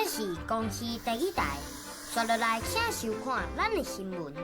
这是公视第一台，接落来请收看咱的新闻。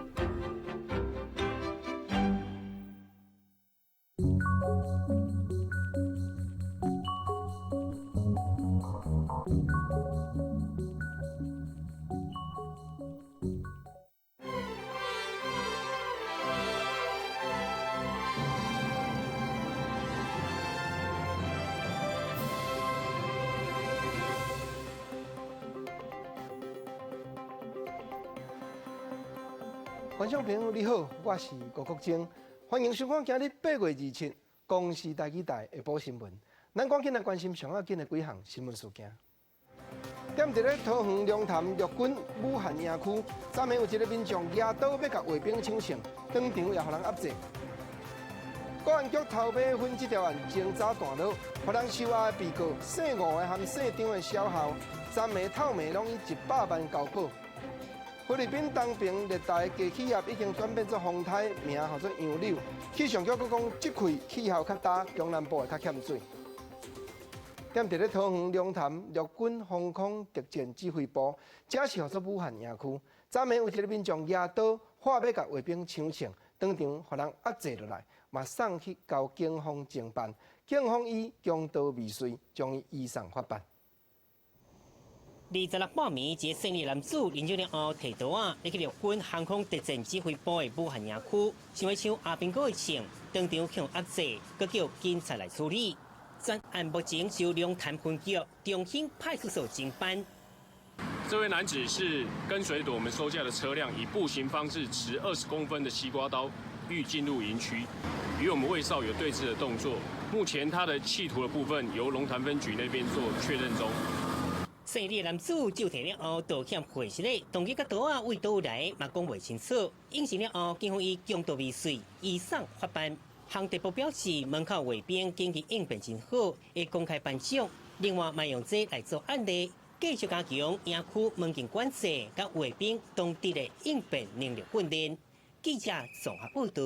观众朋友你好，我是郭国正，欢迎收看今日8月27日公视台语台下晡新闻。咱赶紧来关心上要紧的几项新闻事件。踮伫咧桃园龙潭陆军武汉营区，昨暝有一个民众举刀要甲卫兵抢枪，当场也互人压制。公安局头尾分这条案侦查段落，互人收押的被告姓吴的和姓张的小校，昨暝透暝拢以100万交保。菲律宾东平热带的企业已经转变做风台，名叫做杨柳。气象局佫讲，这块气候较大，中南部会较欠水。踮伫咧桃园龙潭陆军防空特战指挥部，这是叫做武汉营区。昨暝有一个民众举刀，话要甲卫兵抢枪，当场互人压制落来，嘛送去交警方侦办。警方以强盗未遂，将伊移送法办。26半暝，一个姓李男子饮酒了后提刀啊，去陆军航空特战指挥部的武汉营区，想要抢阿兵哥的枪，当场向压制，佮叫警察来处理。专案目前由龙潭分局中兴派出所侦办。这位男子是跟随着我们收假的车辆，以步行方式持20公分的西瓜刀，欲进入营区，与我们卫少有对峙的动作。目前他的企图的部分由龙潭分局那边做确认中。姓李男子就提了后道歉悔失咧，动机甲刀啊为倒来，嘛讲袂清楚。应承了后，警方以强盗未遂移送法办。航特部表示，门口卫兵经济应变真好，会公开颁奖。另外，卖用这来做案例，继续加强营区门禁管制，甲卫兵当地的应变能力训练。记者综合报道。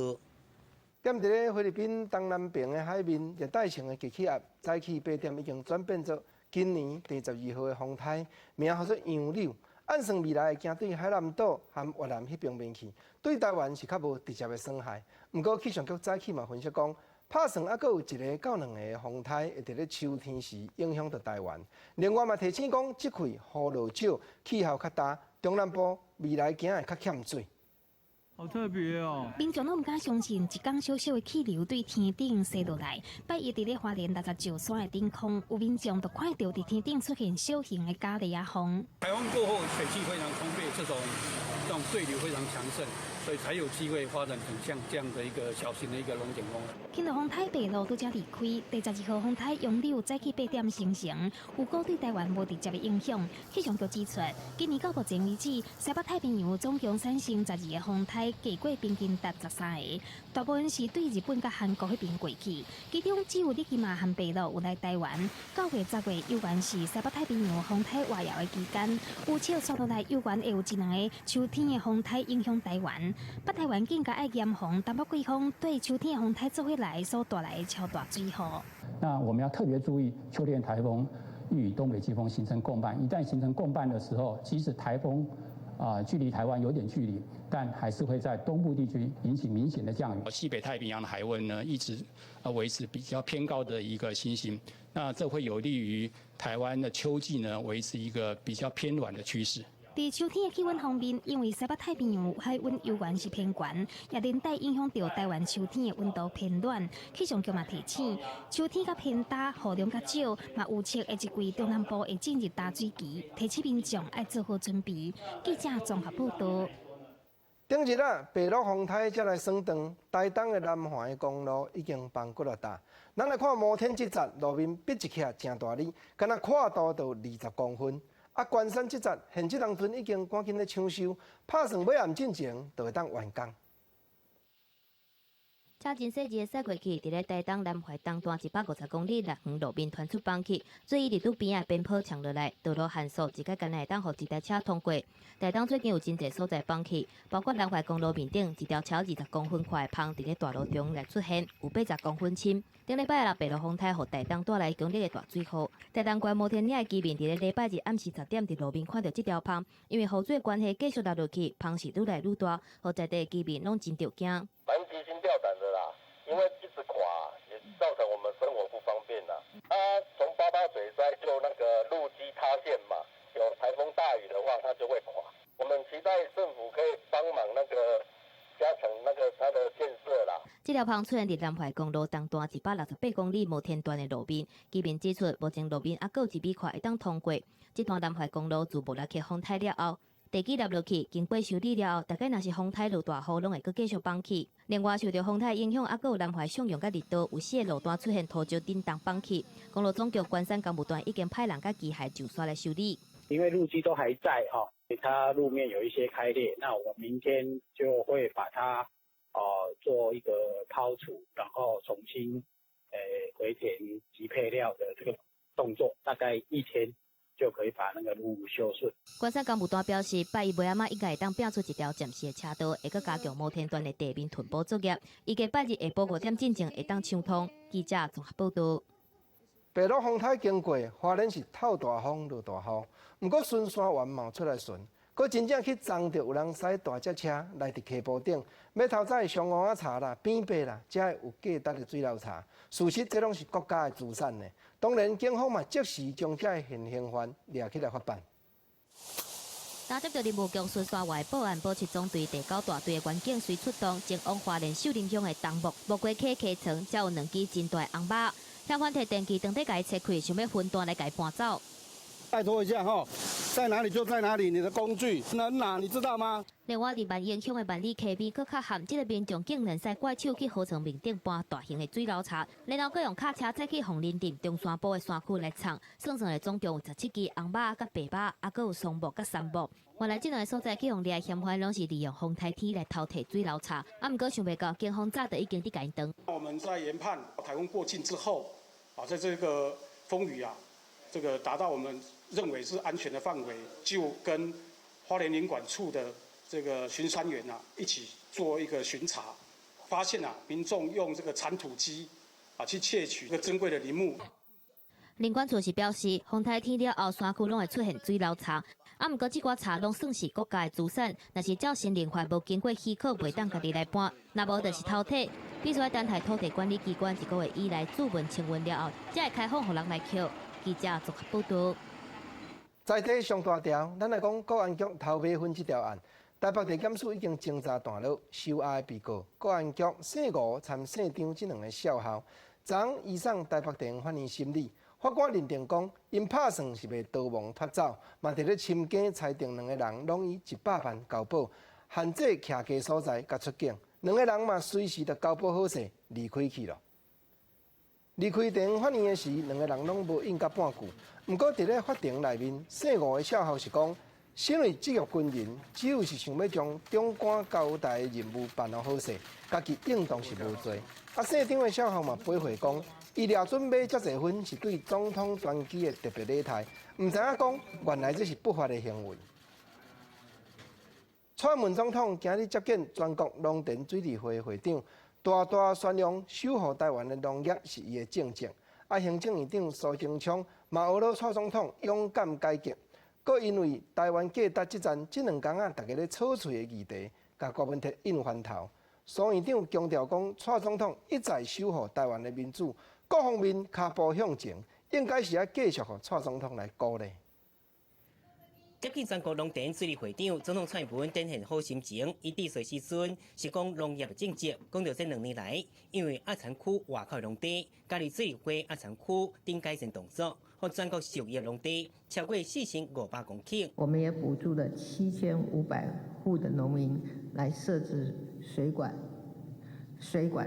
踮伫咧菲律宾东南边的海面，热带性的低气压早起8点已经转变做今年第12号的风台，名叫做杨柳。按算未来会行对海南岛和越南迄边面去，对台湾是较无直接的损害。不过气象局早起嘛分析讲，拍算还佫有1个到2个风台会伫咧秋天时影响到台湾。另外嘛提醒讲，这块雨落少，气候较大，中南部未来行会较欠水。好特别哦！民众拢唔敢相信，一港小小的气流对天顶射落来。8月伫咧花莲六十石山的顶空，有民众就看到伫天顶出现小型的假雷亚风。台风过后，水汽非常充沛，这种对流非常强盛，所以才有机会发展成像这样的一个小型的一个龙卷风。轻度风台北路拄则离开，第12号风台杨柳早起8点形成，有果对台湾无直接的影响。气象局指出，今年到目前为止，西北太平洋总共产生12个风台，过过平均达13个，大部分是对日本甲韩国迄边过去，其中只有日基马和北路有来台湾。9月、10月有关是西北太平洋风台活跃的期间，有超刷落来有关会有1、2个秋天的风台影响台湾。北台湾更加爱严防台北季风对秋天的风台做回来所带来的超大水雨。那我们要特别注意，秋天台风与东北季风形成共伴，一旦形成共伴的时候，即使台风距离台湾有点距离，但还是会在东部地区引起明显的降雨。西北太平洋的海温呢，一直维持比较偏高的一个情形，那这会有利于台湾的秋季呢维持一个比较偏暖的趋势。在秋天的气温方面，因为西北太平洋海温悠然是偏悬，也连带影响到台湾秋天的温度偏暖。气象局嘛提醒，秋天较偏大，雨量较少，嘛预测下一季中南部会进入大水期，提醒民众要做好准备。记者综合报道。顶日啊，北路风台才来算长，台东的南环的公路已经放骨了大。咱来看摩天这站路面逼一起真大哩，敢若跨度到20公分。啊，关山这站现这人屯已经赶紧咧抢修，拍算尾暗进前就会当完工。车真细致的驶过去，伫咧台东南怀东段150公里内远路面传出放气，水伊伫路边啊边坡呛落来，道路限速一个间内当互一台车通过。台东最近有真侪所在放气，包括南怀公路面顶一条超20公分宽的芳伫咧大路中来出现，有80公分深。顶礼拜六白鹿风台互台东带来强烈的大水库。台东关摩天岭的居民伫咧礼拜日暗时10点伫路面看到这条芳，因为雨水关系继续流落去，芳是愈来愈大，互在地的居民拢真着惊。蛮提心吊胆的啦，因为一直垮，也造成我们生活不方便啦。它从八八水灾就那个路基塌陷嘛，有台风大雨的话，它就会垮。我们期待政府可以帮忙那个加强那个它的建设啦。这条芳出现伫南怀公路东段168公里无天段的路面，居民指出，目前路面还有1米宽会当通过。这段南怀公路自无落去风台了后，地基立落去，经过修理了后，大概若是风台落大雨，拢会搁继续放起。另外，受到风台影响，还有南怀上用甲力道，有些路段出现土石震动放起。公路总局关山工务段已经派人甲机械就刷来修理。因为路基都还在哈，它路面有一些开裂，那我明天就会把它做一个抛除，然后重新回填及配料的这个动作，大概1天就可以把那个路修顺。关山工务段表示，拜一尾仔应该会当拼出一条暂时的车道，会搁加强摩天段的地面屯补作业。预计拜日下晡5点进前会当畅通。记者综合报道。白鹿风台经过，花莲是透大风落大雨，毋过巡山员冒出来巡，佫真正去撞到有人驶大只车来伫溪坡顶，要偷走上乌仔茶啦、扁白啦，才会有价值的水流茶。事实这拢是国家的资产呢。当然，警方嘛即时将这现行犯抓起来法办。担接到任务局巡山外保安保持总队第9大队的员警随出动，前往花莲秀林乡的东木木瓜溪溪床，才有2支真大红肉。嫌犯摕电锯当底甲伊切开，想要分段来甲伊搬走。拜托一下哈，在哪里就在哪里，你的工具能拿，你知道吗？另外，伫万英乡的万里溪边，佫较含这个民众竟然使怪手去河床面顶搬大型的水流叉，然后佫用卡车载去红林镇中山部的山区来藏。算算的总共有17支红肉、甲白肉，还佫有松木、甲杉木。原来这两个所在去用掠嫌犯，拢是利用风台天来偷摕水流叉。毋过想袂到，警方早就已经伫甲因挡。我们在研判台风过境之后，在这个风雨这个达到我们认为是安全的范围，就跟花莲林管处的这个巡山员一起做一个巡查，发现民众用这个铲土机去窃取这个珍贵的林木。林管处是表示，风台天了后，山区拢会出现水流叉。毋过这寡茶拢算是国家的资产，若是照新林法无经过许可，袂当家己来搬，若无就是偷摕。必须要等待土地管理机关1个月以来注文清运了后，才会开放互人来捡。记者综合报道。在地上大条，咱来讲国安局头尾分这条案。台北地检署已经侦查段落，收押的被告国安局姓吴参姓张这2个少校，昨移送台北地方法院审理。法官认定讲，因拍算是要逃亡脱走，嘛伫咧深更裁定2个人拢以100万交保，限制徛家所在甲出境。2个人嘛随时就交保好势离开去了。离开地方法院的时，2个人拢无应甲半句。毋过伫咧法庭内面，姓吴的少校是讲，身为职业军人，只有是想要将中官交代的任务办好势，家己应当是无罪。姓张的少校嘛回回讲，伊掠准买遮侪分是对总统专机的特别礼态，毋知影讲原来这是不法的行为。蔡英文总统今日接见全国农田水利会会长，大大宣扬守护台湾的农业是伊的政绩。行政院长苏贞昌嘛学了蔡总统勇敢改革，佮因为台湾价值之战这2天大家咧吵嘴的议题，甲国民党印翻头。苏院长强调讲，蔡总统一再守护台湾的民主，各方面脚步向前，应该是要继续互蔡总统来鼓励。接见全国农田水利会长，总统蔡英文展现好心情。伊致辞时阵是讲农业的政绩，讲到这2年来，因为阿田区外口农地，嘉义水利会阿田区顶改善动作，和全国熟业农地超过4500公顷。我们也补助了7500户的农民来设置水管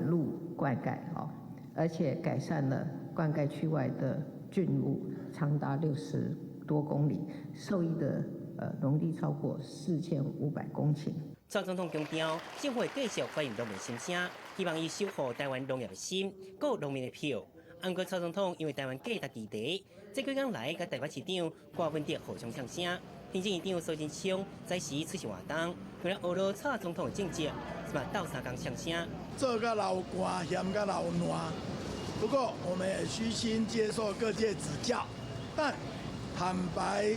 路灌溉，而且改善了灌溉区外的菌污，长达60多公里，受益的农地超过4500公顷。蔡总统强调，政府会继续欢迎农民心声，希望以守护台湾农业的心，顾农民的票。不过，蔡总统因为台湾价值议题，这几天来甲台北市长郭文哲互相呛声，行政院长苏贞昌在时出席活动，为了学了蔡总统的政绩，嘛斗相共呛声。做甲老寒，嫌甲老烂。不过，我们也虚心接受各界指教，但坦白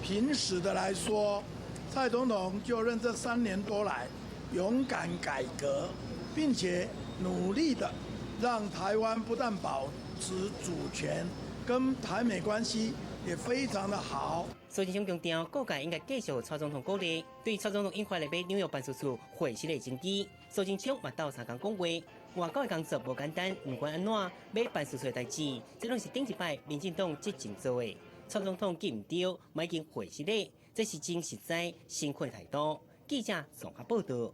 平实的来说，蔡总统就任这3年多来，勇敢改革，并且努力的让台湾不但保持主权，跟台美关系也非常的好。苏贞昌强调，各界应该继续蔡总统鼓励，对蔡总统引发来被纽约办事处会息的争议，苏贞昌嘛斗相共讲话。外交的工作无简单，不管安怎，买办事处的代志，这拢是顶一摆民进党执政做的。蔡总统记唔到，嘛已经回息咧，这是真实在辛苦的态度。记者综合报道。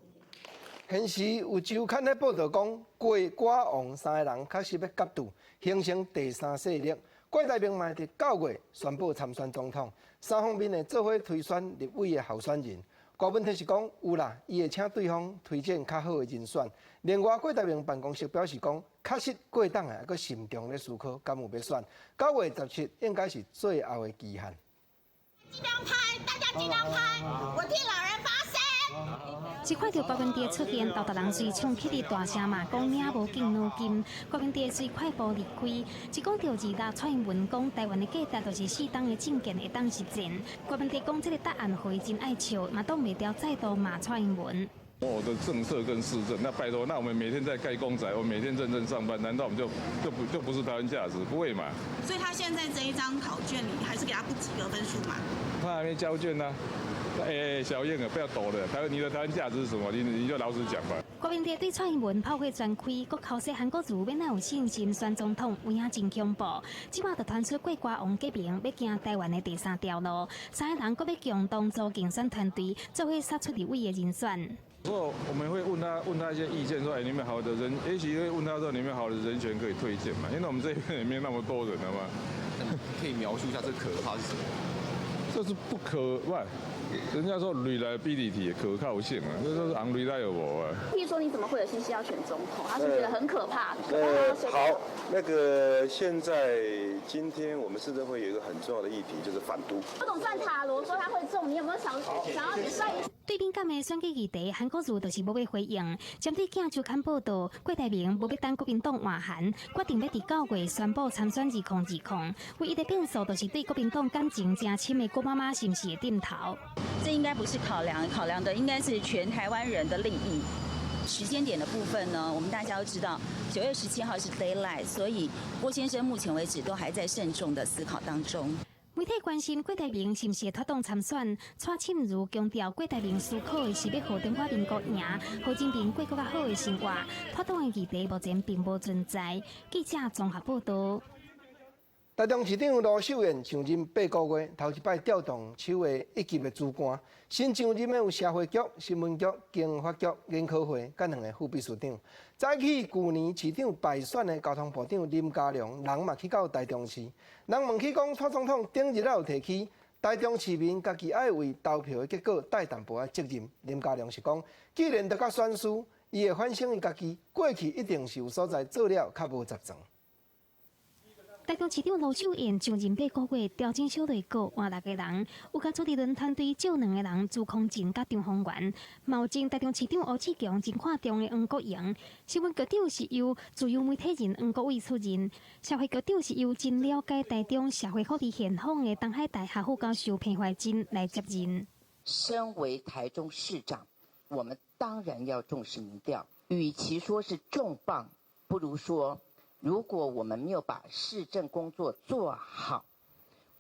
现时有周刊咧报道讲，郭寡王3个人确实要夹赌，形成第3势力。郭台铭嘛伫9月宣布参选总统，三方面的做伙推选立委的候选人。郭文特是讲有啦，伊会请对方推荐较好的人选。另外，郭台铭办公室表示讲，确实过党啊，佫慎重咧思考，敢有要选。9月17应该是最后的期限。尽量拍，大家尽量拍，我替老人发声。一看到郭文哲出现，豆豆人随冲起伫大声骂，讲领无劲脑筋。郭文哲随快步离开，一讲到2大蔡英文讲台湾的价值就是适当的政见会当实践。郭文哲讲这个答案互伊真爱笑，嘛挡袂掉再度骂蔡英文。我的政策跟市政，那拜托，那我们每天在盖公仔，我们每天认真上班，难道我们就不是台湾价值？不会嘛？所以他现在这一张考卷里还是给他不及格分数嘛？他还没交卷呢。小燕啊，不要抖了。你的台湾价值是什么？你就老实讲吧。郭文哲对蔡英文炮火全开，国口说韩国瑜要哪有信心选总统，有影真恐怖。即马就传出郭寡王革命要行台湾的第3条路，3个人阁要共同组竞选团队，做伙杀出立委的人选。不过我们会问他一些意见，说你们好的人，也许会问他说你们好的人选可以推荐嘛？因为我们这边也没那么多人了嘛。可以描述一下这可怕是什么？这是不可不，人家说 reliability 可靠性啊，这就是 unreliable 啊。譬如说，你怎么会有信心要选总统？他是觉得很可怕。好，现在今天我们市政会有一个很重要的议题，就是反都。不懂算塔罗说他会中，你有没有想要去算一下？对敏感的选举议题，韩国瑜就是无要回应。针对《镜周刊》报道，郭台铭无要等国民党换函，决定要伫9月宣布参选2020。唯一的变数就是对国民党感情真深的郭妈妈是不是会点头？这应该不是考量的应该是全台湾人的利益。时间点的部分呢，我们大家都知道，9月17号是 Daylight， 所以郭先生目前为止都还在慎重的思考当中。媒体关心郭台铭是不是脱党参选，蔡庆如强调郭台铭思考的是要和中华民国赢，和人民过更较好的生活。脱党的议题目前并无存在。记者综合报道。台中市长罗秀燕上任8个月，头一摆调动首个1级的主管，新上任的有社会局、新闻局、经发局、研考会，甲2个副秘书长。早起去年市长败选的交通部长林佳龙，人嘛去到台中市，人问起讲蔡总统顶日有提起台中市民家己爱为投票的结果带淡薄仔责任。林佳龙是讲，既然得到选输，伊会反省伊家己过去一定是有所在做了较无十全。台中市长罗秀燕上任8个月，调整小队过换6个人，有甲主持人团队少2个人，朱空进甲张宏源。毛前台中市长吴志强真看重的黄国营，新闻局长是由自由媒体人黄国伟出任，社会局长是由真了解台中社会福利现况的东海大学副教授彭怀金来接任。身为台中市长，我们当然要重视民调，与其说是重磅，不如说，如果我们没有把市政工作做好，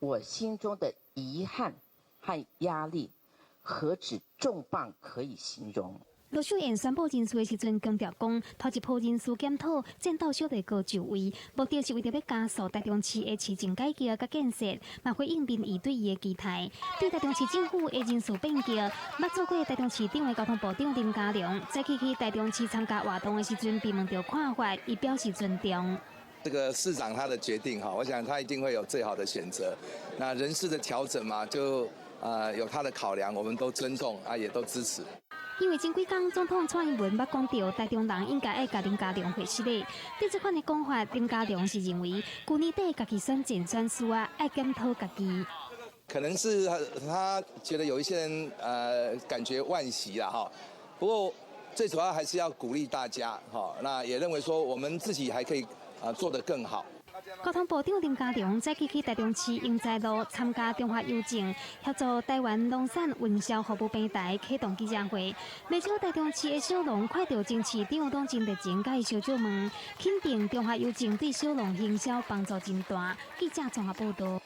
我心中的遗憾和压力，何止重磅可以形容。罗秀燕宣布人事的时阵，强调讲，头一波人事检讨，战斗小队高就位，目的是为了要加速台中市的市政改革甲建设，嘛回应民意对伊的期待。对台中市政府的人事变革，捌做过台中市长的交通部长林佳龙，在去台中市参加活动的时阵，被问到看法，伊表示尊重。这个市长他的决定哈，我想他一定会有最好的选择。那人事的调整嘛，就有他的考量，我们都尊重啊，也都支持。因为前几天总统蔡英文捌讲到，台中人应该爱甲林佳龙会失礼。对这款的讲法，林佳龙是认为去年底家己选前选书啊，爱检讨家己。可能是他觉得有一些人感觉惋惜啦哈，不过最主要还是要鼓励大家哈，那也认为说我们自己还可以做得更好。交通部长林佳龙早起去台中市英才路参加中华邮政协助台湾农产运销服务平台启动记者会，不少台中市的小农看到前市长当真热情，甲伊小酒问，肯定中华邮政对小农营销帮助真大。记者综合报道。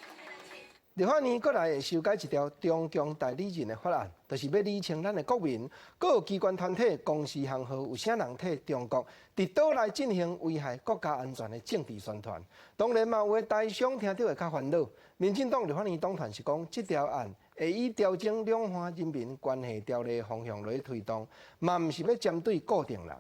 立法院阁来会修改一条中共代理人的法案，就是要厘清咱的国民、各有机关团体、公司行号有啥人替中国伫倒来进行危害国家安全的政治宣传。当然嘛，有的台商听到会较烦恼。民进党立法院党团是讲，这条案会以调整两岸人民关系条例的方向来推动，嘛毋是要针对固定人。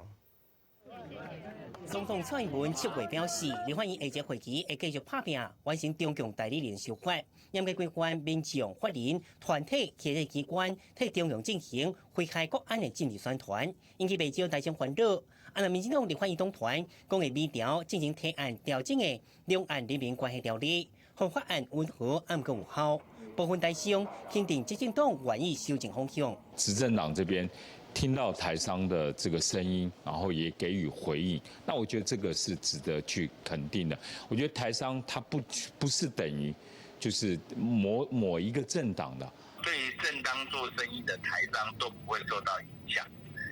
总统蔡英文7月表示，立法院下届会期会继续拍拼，完成中共代理人修法，严格规范民众、法人、团体、企业机关替中共进行危害国安的政治宣传，引起不少大众烦恼。民进党立法院党团讲会微调进行提案调整的两岸人民关系条例，让法案温和暗过有效。部分大众肯定执政党愿意修正方向。执政党这边听到台商的这个声音，然后也给予回应，那我觉得这个是值得去肯定的。我觉得台商它不是等于就是某一个政党的，对于正当做生意的台商都不会受到影响。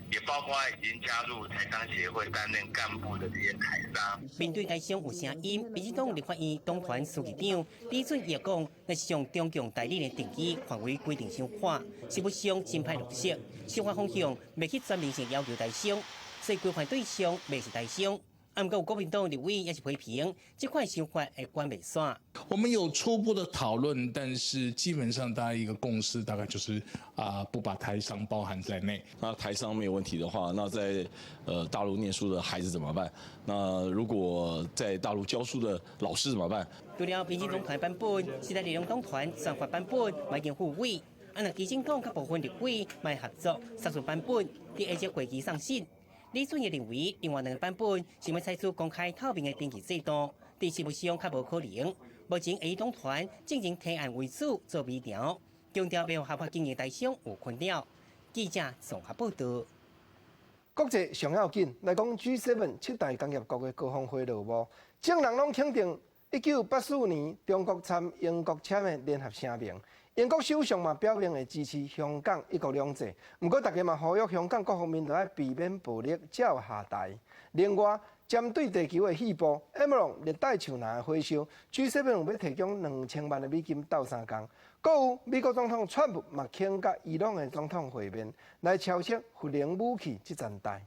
也包括已经加入台商协会担任干部的这些台商。面对台商有声音，民进党立法院党团书记长李准也讲，那是将中共代理人定义范围规定修法，是不想新派落实，修法方向未去全面性要求台商，所以规范对象未是台商。不过国民党立委也是批评这款修法会关未煞。我们有初步的讨论，但是基本上大家一个共识，大概就是不把台商包含在内。那台商没有问题的话，那在大陆念书的孩子怎么办？那如果在大陆教书的老师怎么办？除了民进党团版本，时代力量党团选法版本已经复委，基进党甲部分立委卖合作杀出版本，伫下届会期上线。李准也认为，另外两个版本是要采取公开透明的登记制度，但是目前较无可能。目前A党团进行提案为主做微调，强调要合法经营台商有困扰。记者综合报道。国际上要紧来讲 G7 7大工业国的高峰会落幕，众人拢肯定1984年中国参英国签的联合声明。英国首相嘛表明会支持香港一国两制，不过大家嘛呼吁香港各方面都要避免暴力，才有下台。另外，针对地球的气候 ，Amazon 热带树林的火烧 ，G7 要提供2000万的美金斗相共。搁有美国总统川普嘛请甲伊朗的总统会面，来敲测核能武器这阵代。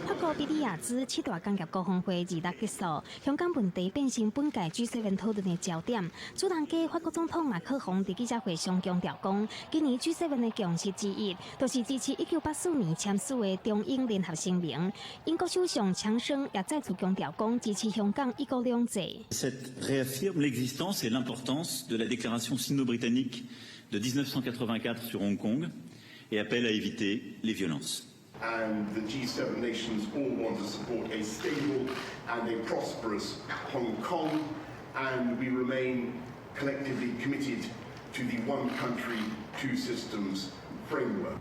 法国比利亚兹7大工业高峰会2日结束，香港问题变成本届 G7 讨论的焦点。主办家法国总统马克龙在记者会上强调讲，今年 G7 的共识之一，就是支持1984年签署的中英联合声明。英国首相强生也再次强调讲，支持香港一国两制。Cette réaffirme l'existence et l'importance de la déclaration sino-britannique de 1984 sur Hong Kong et appelle à éviter les violences. And the G7 nations all want to support a stable and a prosperous Hong Kong, and we remain collectively committed to the one country, two systems framework.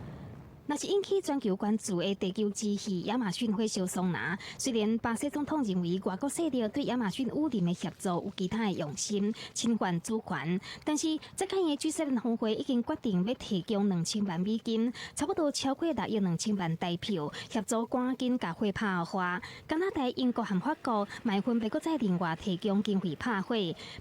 那是引起全球关注的地球之气亚马逊火烧桑拿。虽然巴西总统认为外国势力对亚马逊雨林的协助有其他的用心侵犯主权，但是这届的 G7 峰会已经决定要提供2000万美金，差不多超过6亿2000万台票，协助赶紧把火拍化。加拿大、英国和法国卖分别再另外提供经费拍火。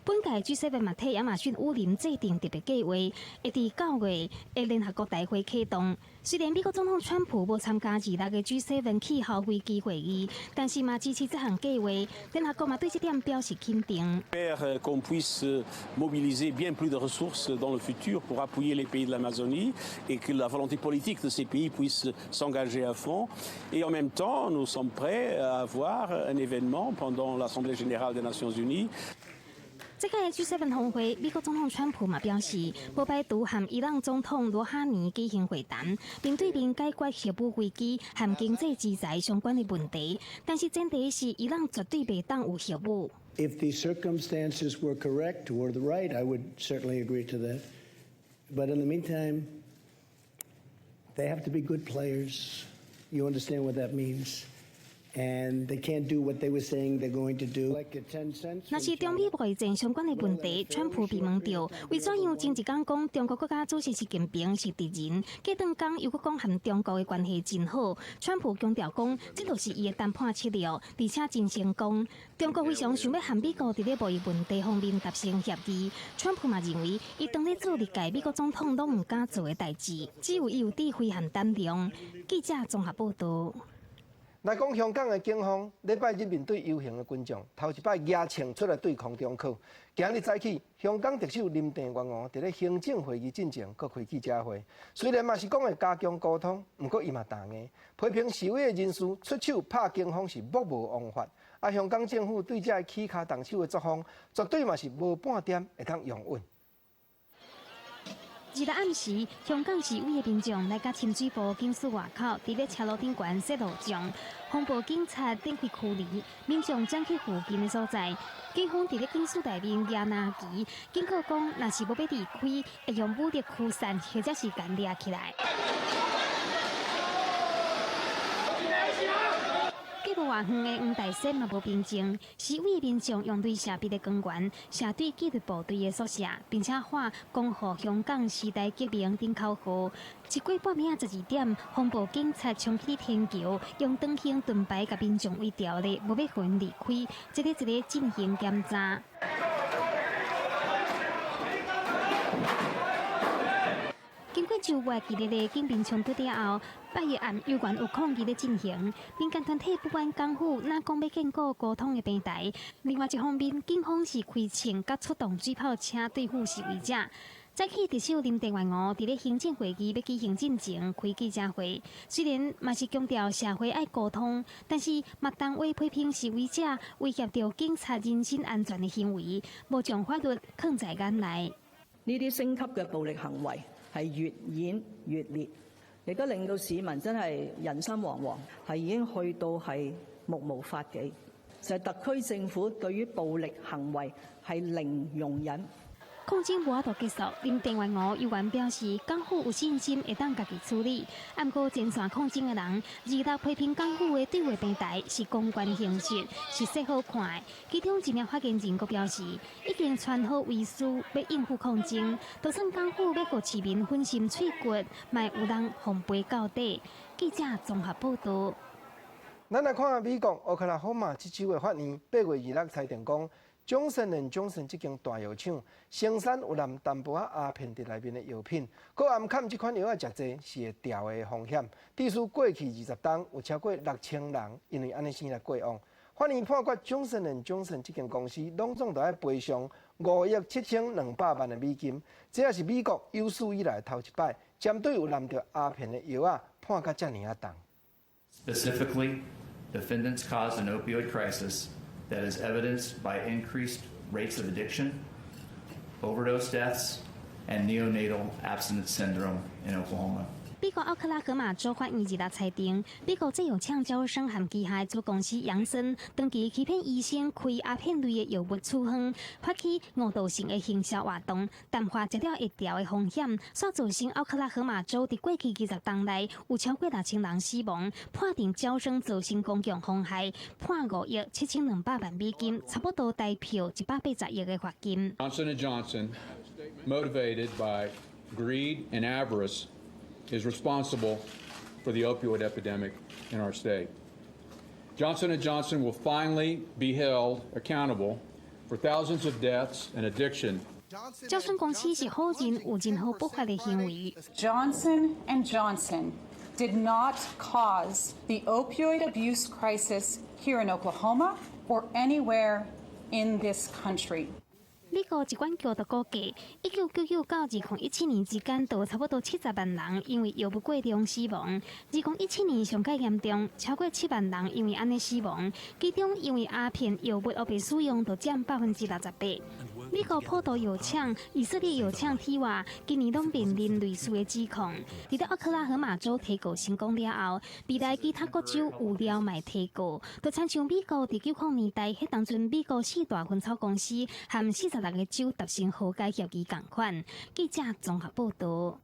本届 G7 嘛替亚马逊雨林制定特别计划，会伫9月的联合国大会启动。虽然美国总统川普无参加2日的 G7 气候危機會議，但是嘛支持這項計劃。聯合國嘛對這點表示肯定。J'espère qu'on puisse mobiliser bien plus de ressources dans le futur pour appuyer les pays de l'Amazonie et que la volonté politique de ces pays puisse s'engager à fond. Et en même temps, nous sommes prêts à avoir un événement pendant l'Assemblée générale des Nations Unies. 这届 G7 峰会，美国总统川普嘛表示，不排除和伊朗总统罗哈尼举行会谈，并对面解决核武危机和经济制裁相关的问题。但是前提是伊朗绝对袂当有核武。If the circumstances were correct or the right, I would certainly agree to that. But in the meantime, they have to be good players. You understand what that means? And they can't do what they were saying they're going to do. 那是中美贸易战相关的问题，川普被问到，为怎样前一天讲中国国家主席习近平是敌人，隔顿讲又搁讲和中国的关系真好。川普强调讲，这就是伊的谈判策略，而且真成功。中国非常想要和美国在咧贸易问题方面达成协议。川普嘛认为，伊当咧做历届美国总统都唔敢做的代志，只有伊有智慧和胆量。记者综合报道。来讲香港的警方，礼拜日面对游行的群众，头一摆牙枪出来对抗中国。今日早起，香港特首林郑月娥伫咧行政会议进前，搁开记者会。虽然嘛是讲会加强沟通，不过伊嘛打硬批评示威的人士出手拍警方是目无王法。啊，香港政府对这起卡动手的作风，绝对嘛是无半点会当用稳。日暗时，香港示威的民众来甲深水埗警署外口，伫咧车路顶悬设路障，防暴警察展开驱离，民众将去附近的所在。警方伫咧警署内面抓拿旗，警告讲，若是无要离开，会用武力驱散或者是干抓起来。隔无偌远的黄大仙嘛无平静，示威民众用对社壁的公园，射对纪律部队的宿舍，并且喊恭贺香港时代革命顶口号。一过半暝12点，防暴警察冲起天桥，用长形盾牌甲民众围调咧，无要分离开，一个一个进行检查。经过周末激烈的警民冲突之后，8月暗有关有抗议的进行，民间团体不管港府哪讲要建构沟通的平台。另外一方面，警方是开枪甲出动水炮车对付示威者。早起特首林郑月娥伫咧行政会议要举行进前开记者会，虽然嘛是强调社会爱沟通，但是嘛当为批评示威者威胁到警察人身安全的行为，无将法律放在眼内。呢啲升級嘅暴力行為係越演越烈，亦都令到市民真係人心惶惶，係已經去到係目無法紀。就係特區政府對於暴力行為係零容忍。抗爭無法度結束，林鄭月娥有關表示，港府有信心會當家己處理。不過前線抗爭的人，二度批評港府的對話平台是公關形式，是說好看的。其中一名發言人閣表示，已經穿好遺書要應付抗爭，就算港府要予市民粉心碎骨，嘛有人奉陪到底。記者綜合報道。咱來看下美國奧克拉荷馬這週的法院8月26日裁定講。Johnson & Johnson 這間大藥廠生產有含淡薄仔鴉片在內面的藥品，佮含含這款藥仔食濟是會掉的風險。至於過去20天有超過6000人因為安尼生來過亡。法院判決 Johnson & Johnson 這間公司攏總都要賠償5億7200萬的美金，這也是美國有史以來頭一擺針對有含着鴉片的藥仔判甲這麼重。Specifically, defendants caused an opioid crisis that is evidenced by increased rates of addiction, overdose deaths, and neonatal abstinence syndrome in Oklahoma. 美國奧克拉荷馬州法院日裁定，美國製藥廠招生和旗下子公司楊森長期欺騙醫生開鴉片類的藥物處方，發起誤導性的行銷活動，淡化食了會掉的風險，所造成奧克拉荷馬州在過去20天內有超過6000人死亡，判定招生造成公共妨害，判5億7200萬美金，差不多代表180億的罰金。Johnson & Johnson, motivated by greed and avarice, is responsible for the opioid epidemic in our state. Johnson & Johnson will finally be held accountable for thousands of deaths and addiction. 招生公司是好人有任何不法的行為。Johnson & Johnson did not cause the opioid abuse crisis here in Oklahoma or anywhere in this country. 美國疾管局就估計，1999到2017年之間，都有差不多70萬人因為藥物過量死亡。2017年上較嚴重，超過7萬人因為安尼死亡，其中因為鴉片藥物惡被使用，就佔68%。美国普渡药厂、以色列药厂之外，今年拢面临类似的指控。伫咧奥克拉荷马州提告成功了后，未来其他各州有了卖提告，就亲像美国伫90年代迄当阵美国4大烟草公司和46个州达成和解协议同款。记者综合报道。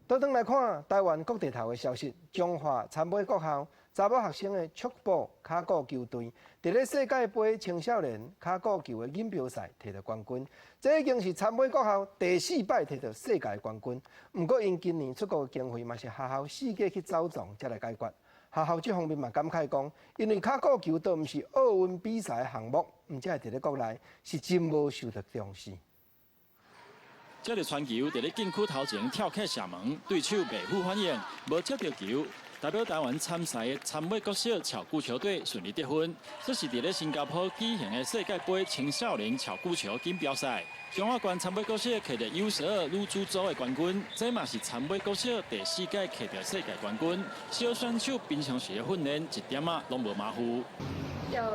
倒转来看台湾各地头的消息，中华参美国校查某学生的速步卡鼓球队，伫咧世界杯青少年卡鼓球的锦标赛摕到冠军，这已经是参美国校第4摆摕到世界冠军。不过因今年出国的经费嘛是学校4个去走账才来解决。学校这方面嘛感慨讲，因为卡鼓球都毋是奥运比赛的项目，毋才会伫咧国内是真无受到重视。这个传球伫咧禁区头前跳起射门，对手袂负反应，无接到球。代表台湾参赛的参美国小巧固球队顺利得分，这是伫咧新加坡举行的世界杯青少年巧固球锦标赛。中华县参美国小摕到 U12女子组的冠军，这嘛是参美国小第4届摕到世界冠军。小选手平常时的训练一点仔拢无马虎。要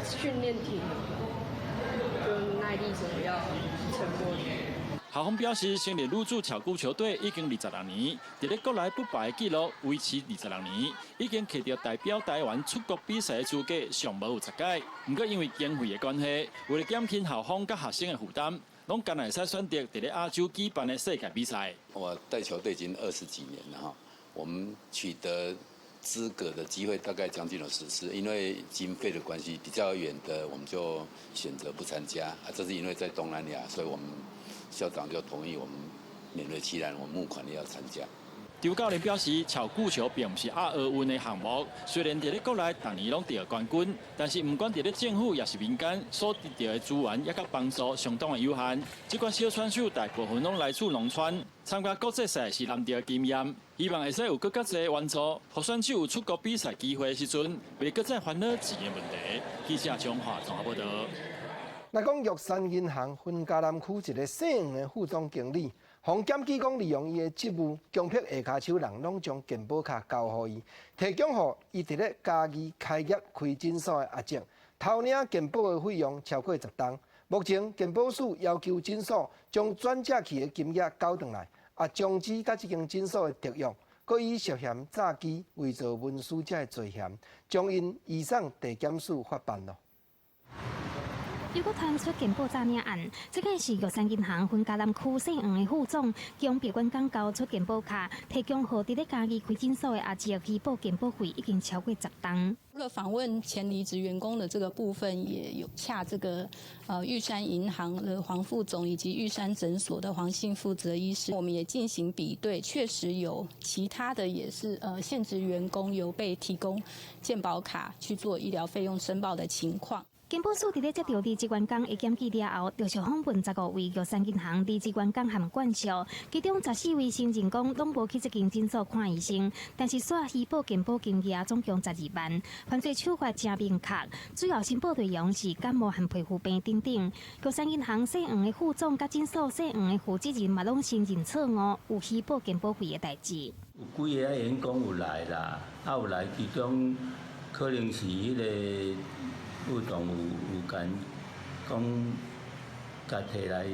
训练体能，就耐力什么要撑过去。校方表示，成立女子巧固球队已经26年，伫咧国内不败的纪录维持26年，已经摕到代表台湾出国比赛的资格，尚无有10届。不过因为经费的关系，为了减轻校方甲学生的负担，拢干会使选择伫咧亚洲举办的世界比赛。我带球队已经20几年了哈，我们取得资格的机会大概将近有10次，因为经费的关系，比较远的我们就选择不参加啊。这是因为在东南亚，所以我们校长就同意我们勉为其难，我们募款也要参加。邱教练表示，巧固球并不是亚奥运的项目，虽然伫咧国内逐年拢得冠军，但是不管伫咧政府也是民间所得到的资源，也甲帮助相当的有限。这款小选手大部分拢来自农村，参加国际赛是难得的经验，希望会使有更加侪援助，互选手有出国比赛机会的时阵，袂搁再烦恼钱的问题。记者中华综合报道。来讲玉山银行分嘉南区一个姓黄的副总经理，洪检举讲利用伊的职务，强迫下骹手人拢将健保卡交互伊，提供互伊伫咧家己开业开诊所的阿姐，偷领健保的费用超过10档。目前健保署要求诊所将转借去的金额交回来，也终止甲这间诊所的特约，佮以涉嫌诈欺伪造文书者的罪嫌，将因移送地检署法办咯。又搁传出健保诈领案，这个是玉山银行分嘉南区姓黄的副总，将别官港交出健保卡，提供予伫咧家己开诊所的阿姐去报健保费，已经超过10档。除了访问前离职员工的这个部分，也有洽这个玉山银行的黄副总以及玉山诊所的黄姓负责医师，我们也进行比对，确实有其他的也是现职员工有被提供健保卡去做医疗费用申报的情况。健保署伫咧接到离职员工的检举了后，陆续访问15位玉山银行离职员工和管校，其中14位承认讲拢无去这间诊所看医生，但是所虚报健保金额总共12万，犯罪处罚真明确，主要申报内容是感冒和皮肤病等等。玉山银行姓黄的副总甲诊所姓黄的负责人嘛拢承认错误有虚报健保费的代志。有几个员工有来啦，有来，其中可能是迄个副总有讲甲摕来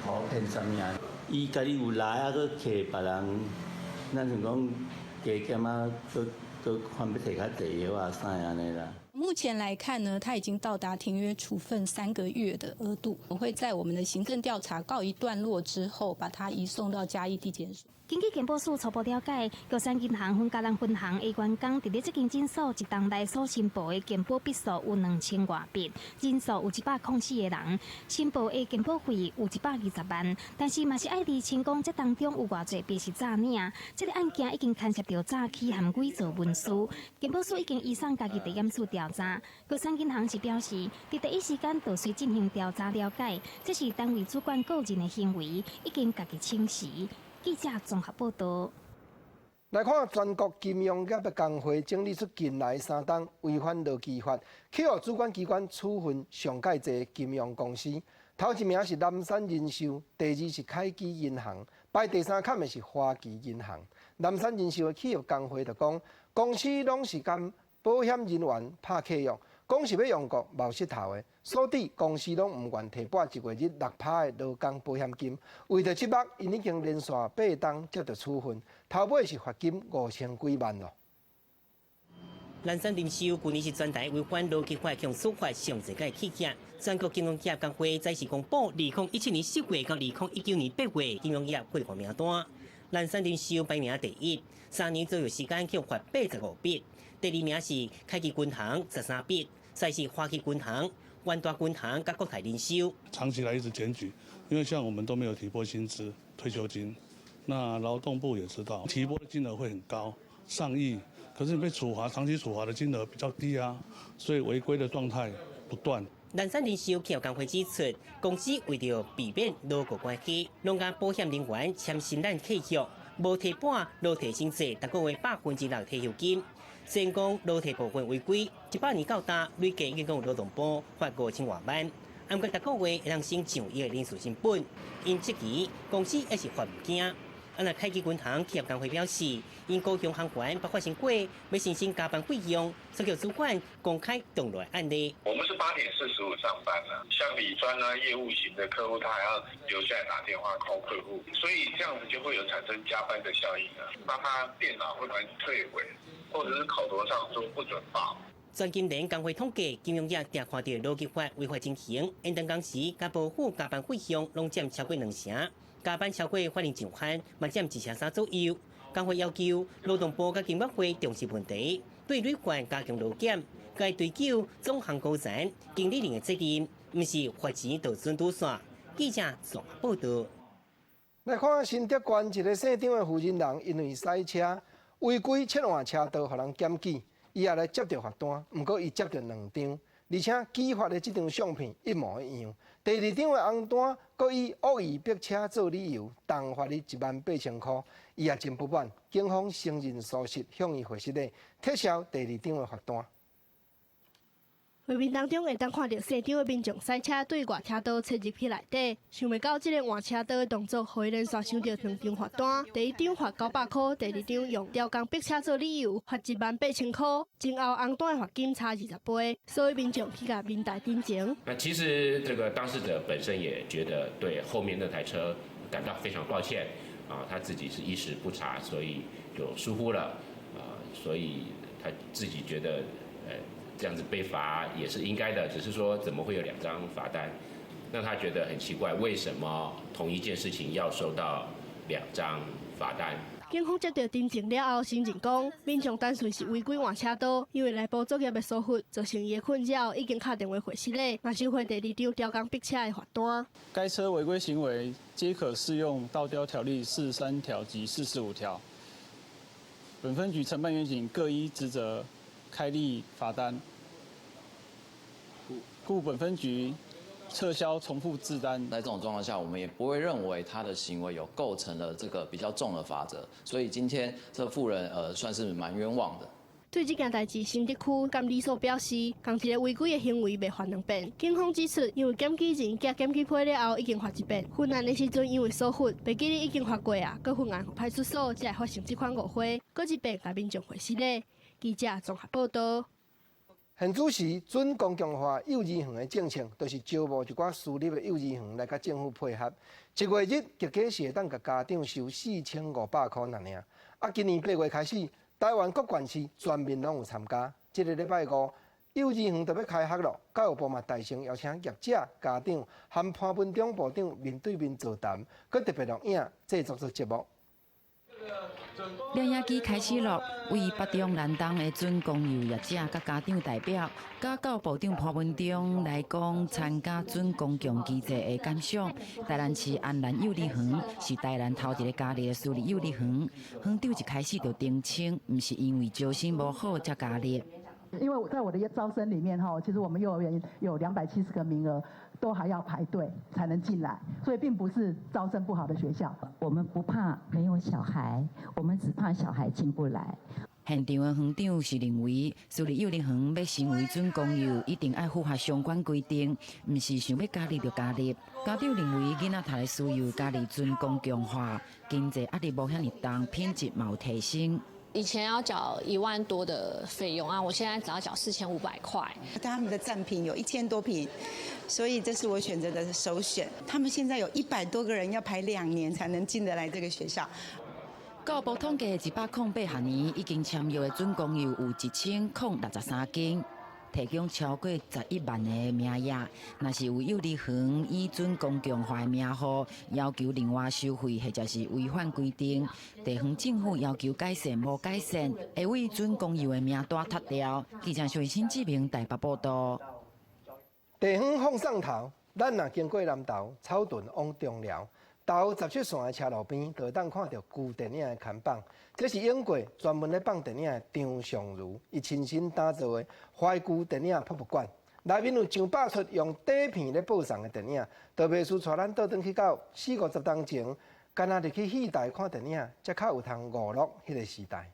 好骗啥物啊？伊家己有来啊，佮摕别人，咱像讲加减啊，佮看要摕较济药啊啥安尼啦。目前来看呢，他已经到达停约处分3个月的额度。我会在我们的行政调查告一段落之后，把他移送到嘉义地检署。根据健保署初步了解，玉山银行分嘉南分行的员工伫咧这间诊所一档内所申报的健保笔数有2000多笔，人数有104个人，申报的健保费有120万，但是嘛是爱厘清讲这当中有偌侪笔是诈领。这个案件已经牵涉到诈欺和伪造文书，健保署已经移送家己地检署调查。玉山银行是表示，伫第一时间就需进行调查了解，这是单位主管个人的行为，已经家己清洗。记者综合报道。来看全国金融业工会整理出近来3档违反劳基法，去予主管机关处分上界侪金融公司。头一名是南山人寿，第二是凯基银行，排第3坎的是花旗银行。南山人寿的企业工会就讲，公司拢是跟保险人员拍契约，讲是要用国冒失头的，所以公司拢唔愿提拨1个月6%的劳工保险金。为着这笔，因已经连续8档接到处分，头尾是罚金5000几万咯。南山人寿去年是全台违反劳基法向司法上侪个企业，全国金融业工会再次公布2017年10月到2019年8月金融业获罚名单。南山人寿排名第一，3年左右时间去罚85笔。第2名是凯基军行13笔，再是花旗军行、万大军行甲国泰人寿。长期来一直检举，因为像我们都没有提拨薪资、退休金，那劳动部也知道提拨的金额会很高，上亿，可是你被处罚，长期处罚的金额比较低啊，所以违规的状态不断。南山人寿企业工会指出，公司为了避免劳雇关系，拢甲保险人员签新单契约，无提拨劳退薪资，达个月6%退休金。先讲劳退部分违规，18年到大累计已经有劳动部罚5000多万。按过达个月会当升上亿的人事成本，因这期公司还是罚唔惊。那凯基军行企业工会表示，因高雄航管爆发新过，要申请加班费用，所以主管公开动来案例。我们是8点45上班了，像理专啊、业务型的客户，他还要留下来打电话 call 客户，所以这样子就会有产生加班的效应啊，让他电脑会突然退回，或者是口头上说不准报。全金联工会统计，金融业常看到劳基法违法情形，因等工时甲保护加班费用拢占超过2成。加班超过法定上限，嘛占1成3左右。工会要求劳动部甲经管会重视问题，对累犯加强劳检，该追究总行高层经理人的责任，毋是罚钱就准堵线。记者综合报道。来看新竹县一个县长的负责人，因为塞车违规切换车道，互人检举，伊也来接到罚单，不过伊接到2张，而且寄发的这张相片一模一样。第2张的红单，佫以恶意逼车做理由，重罚你18000块，伊也真不满。警方承认疏失，向伊回失的撤销第2张的罚单。画面当中会当看到县长的民众塞车对外车道切入去内底，想袂到这个换车道的动作，互伊连续收到2张罚单。第1张罚900块，第2张用吊钢逼车做理由，罚18000块。前后红单的罚金差20倍，所以民众去甲民代顶情。那其实这个当事者本身也觉得对后面那台车感到非常抱歉啊，他自己是一时不察，所以就疏忽了所以他自己觉得这样子被罚也是应该的，只是说怎么会有2张罚单？那他觉得很奇怪，为什么同一件事情要收到2张罚单？警方接到侦证了后，承认讲民众单纯是违规换车道，因为内部作业的疏忽造成伊的困扰，已经打电话回失礼，嘛收回第2张吊钢逼车的罚单。该车违规行为皆可适用《道交条例》43条及45条。本分局承办员警各依职责开立罚单，故本分局撤销重复制单。在这种状况下，我们也不会认为他的行为有构成了这个比较重的罚则，所以今天这妇人算是蛮冤枉的。对这件代志，新竹区监理所表示，同一个违规的行为未犯2遍。警方指出，因为检举人甲检举批了后已经罚1遍，犯案的时阵因为疏忽，被记哩已经罚过啊，搁犯案派出所才会发生这款误会，搁1遍甲民众回失礼。记者综合报道。现主时准公共化幼儿园的政策，就是招募一寡私立的幼儿园来甲政府配合。1月1日，极计是会当甲家长收4500块尔。今年8月开始，台湾各县市全面拢有参加。这个礼拜5，幼儿园就要开学了。教育部嘛大声邀请业者、家长和潘文忠部长面对面座谈，佮特别录影制作出节目。摄影机开始了，为北中南东的准公幼业者、甲家长代表，甲教育部长潘文忠来讲参加准公共机制的感想。台南市安南幼儿园是台南头一个家立的私立幼儿园，园长一开始就澄清，不是因为招生无好才家立。因为在我的招生里面其实我们幼儿园有270个名额，都还要排队才能进来，所以并不是招生不好的学校。我们不怕没有小孩，我们只怕小孩进不来。现场的园长是认为，私立幼儿园要成为准公幼，一定要符合相关规定，不是想要加入就加入。家长认为囡仔读的需要加入准公共化，经济压力无遐尼重，品质嘛有提升。以前要缴1万多的费用啊，我现在只要缴4500块。他们的占品有1000多坪，所以这是我选择的首选。他们现在有100多个人要排2年才能进得来这个学校。教育部统计108学年已经签约的准公幼有1063间。提供超过11万个名额，若是有幼儿园以准公共化名号要求另外收费，或者是违反规定，地方政府要求改善无改善，会为准公幼的名单踢掉。记者徐新志明台北报道。地方放送头，咱若经过南投草屯往中寮，投17线的车路边，就会当看到旧电影的看板。这是英国专门咧放电影的张尚如，伊亲身打造的怀旧电影博物馆，内面有上百出用底片咧播送的电影，特别是带咱倒转去到40-50年前，干那入去戏台看电影，才较有通娱乐迄个时代。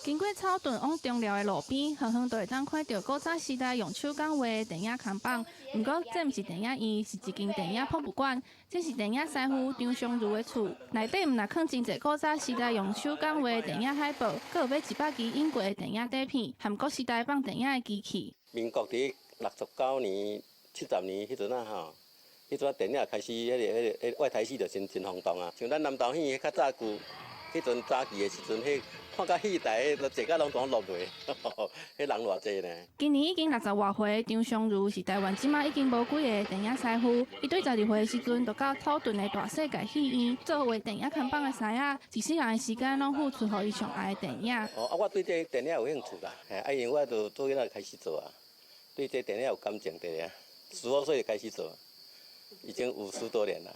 经过草屯往中寮的路边，远远就会当看到古早时代用手工画的电影看板。不过，这毋是电影院，是一间电影博物馆。这是电影师傅张尚如的厝，内底毋但放真侪古早时代用手工画的电影海报，阁有买100支英国的电影底片，和国时代放电影的机器。民国伫69年、70年迄阵啊吼，迄阵电影开始，迄个外台戏就真轰动啊。像咱南投县较早旧，迄阵早期的时阵，迄看到戏台，都坐甲拢落落，迄人偌济呢？今年已经60外岁，张尚如是台湾即马已经无几个电影师傅。伊对12岁的时阵，就到草屯的大世界戏院做画电影看板的师仔，一世人的时间拢付出予伊上爱的电影。我对这电影有兴趣啦，因为我就做囡仔开始做啊，对这电影有感情的啊，15岁就开始做，已经50多年了。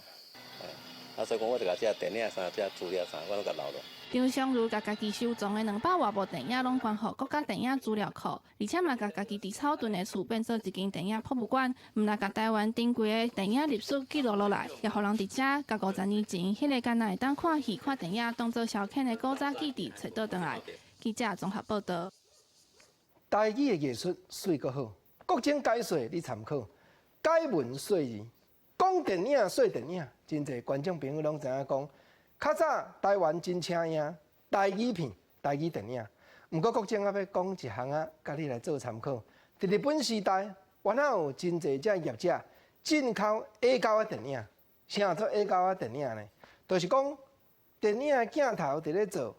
所以讲，我就甲这电影啥、这资料啥，我拢甲留落。张尚如甲家己收藏的200多部电影，拢关予国家电影资料库，而且嘛甲家己伫草屯的厝变做一间电影博物馆，毋但甲台湾珍贵的电影历史记录落来，也互人伫遮甲50年前迄个敢若会当看戏、看电影当做消遣的古早基地找倒转来。记者综合报道。台语的艺术水阁好，国情解说你参考，解文说字，讲电影说电影，真侪观众朋友拢知影讲。较早台湾真请赢台语片、台语电影，毋过国政要讲一项啊，甲你来做参考。伫日本时代，原来有真侪只业者进口 A 胶的电影。啥做 A 胶的电影呢？就是讲电影的镜头伫咧做，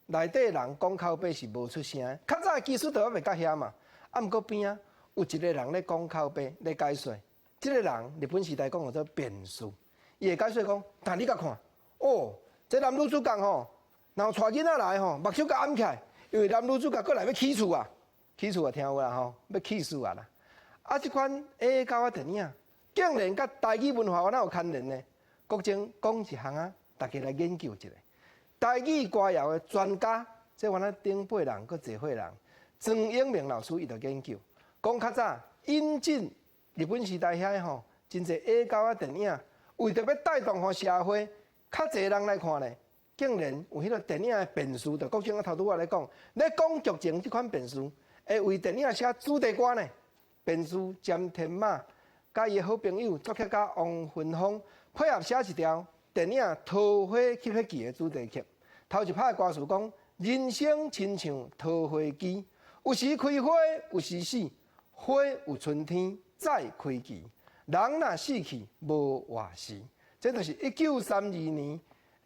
内底人讲口碑是无出声的。较早技术都还袂到遐嘛，毋过边啊有一个人咧讲口碑咧解说，即个人日本时代讲叫做辩士，伊会解说讲，但你甲看哦。这男女主角吼，然后带囡仔来吼，目睭甲暗起来，因为男女主角过来要起厝啊，起厝也听有啦吼，要起厝啊啦。啊，这款 A 胶的电影，竟然甲台语文化有哪有牵连呢？国政讲一项啊，大家来研究一下。台语歌谣的专家，即原来顶辈人搁侪岁人，曾永明老师伊就研究，讲较早引进日本时代遐吼，真侪 A 胶的电影，为着要带动互社会。较侪人来看咧，竟然有迄个电影的辩士，就国政头拄仔咧讲，咧讲剧情即款辩士，会为电影写主题歌呢。辩士詹天马，甲伊好朋友作曲家王云峰配合写一条电影《桃花吸血记》的主题曲。头一拍的歌词讲：人生亲像桃花枝，有时开花，有时死，花有春天再开季，人若死去无话时。这就是1932年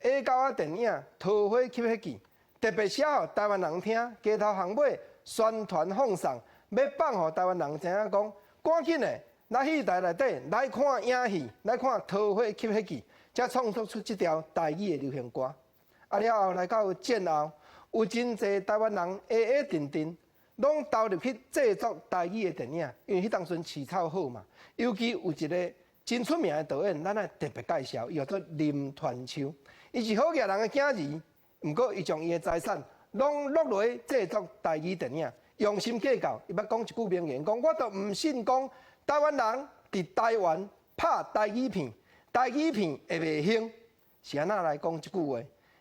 A 胶的电影《桃花吸血记》，特别写予台湾人听，街头巷尾宣传放送，要放予台湾人知影讲，赶紧的来戏台内底来看影戏，来看《桃花吸血记》，才创作出这条台语的流行歌。啊了后来到战后，有真侪台湾人定定，拢投入去制作台语的电影，因为迄当阵市场好嘛，尤其有一个。真出名的导演，咱来特别介绍，伊叫做林传秋。伊是好野人的囝儿，毋过伊将伊的财产拢落落去制作台语电影，用心计较。伊捌讲一句名言，讲我都毋信讲台湾人伫台湾拍台语片，台语片会袂兴。是安那来讲一句话？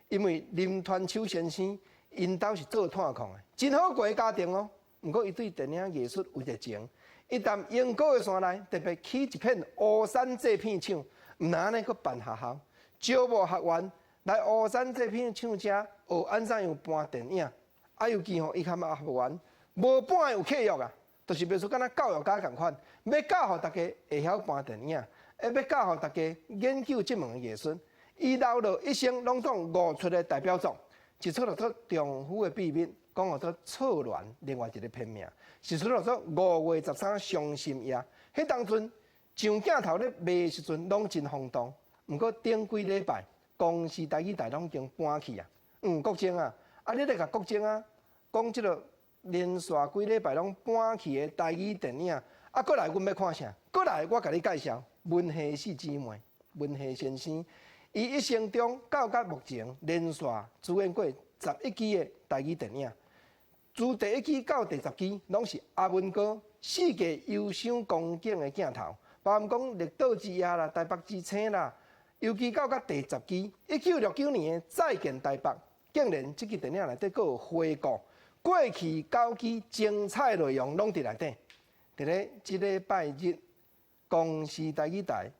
因为林传秋先生因兜是做炭矿的，真好过家庭哦。毋过伊对电影艺术有热情。一旦英国的山内特别起一片乌山制片厂，毋但呢，佫办学校，招募学员来乌山制片厂遮学安怎样搬电影，尤其伊较学完，无搬有契约啊，就是别说敢若教育家共款，要教互大家会晓搬电影，要教互大家研究这门艺术。伊留落一生拢总5出的代表作，一出叫做《丈夫的秘密》，讲叫做错乱，另外一个片名，是出叫做5月13伤心夜。迄当阵上镜头咧卖时阵拢真轰动，毋过顶几礼拜公视台语台拢已经搬去啊。国情啊，你咧甲国情啊，讲即个连续几礼拜拢搬去的台语电影，过来阮要看啥？过来我甲你介绍文夏四姊妹，文夏先生。伊一生中到目前连续主演过11支的台语电影，自第1支到第10支，拢是阿文哥世界忧伤光景的镜头，包含讲绿岛之夜啦、台北之星啦，尤其到第10支，1969年的《再见台北》，竟然这支电影内底佫有回顾过去9支精彩内容，拢伫内底。伫咧即礼拜日，公视台语台